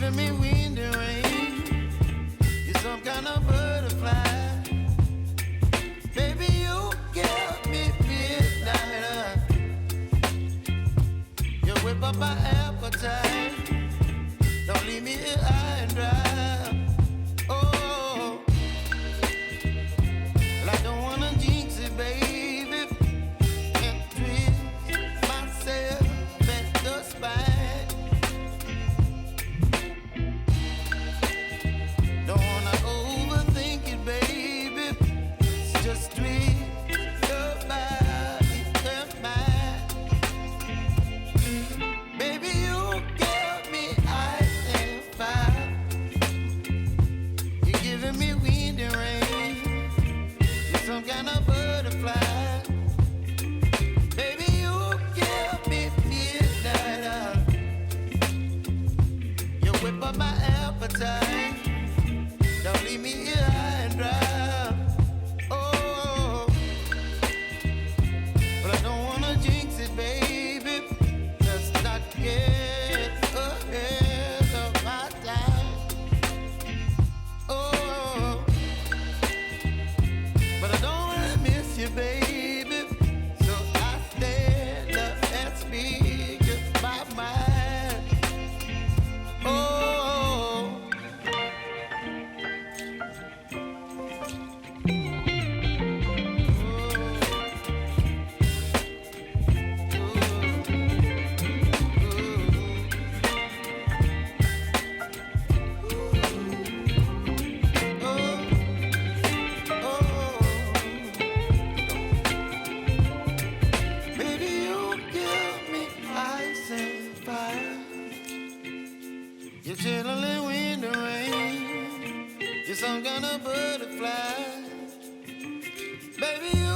giving me wind and rain. You're some kind of butterfly. Baby, you give me midnight. You whip up my appetite. Don't leave me here high and dry. Oh, well, I don't wanna jinx it, baby, and twist myself at the spine. Don't wanna overthink it, baby. It's just twist your body and mine. Baby, you give me ice and fire. You're giving me wind and rain. You're some kind of butterfly. Baby, you give me midnight. You whip up my appetite. Don't leave me here high and dry. Oh, but I don't wanna jinx it, baby. Let's not get ahead of my time. Oh, but I don't wanna miss you, baby. So I stand up and speak just my mind. Oh. Baby, you give me ice and fire. You're chilling wind and rain. You're some kind of butterfly. Baby, you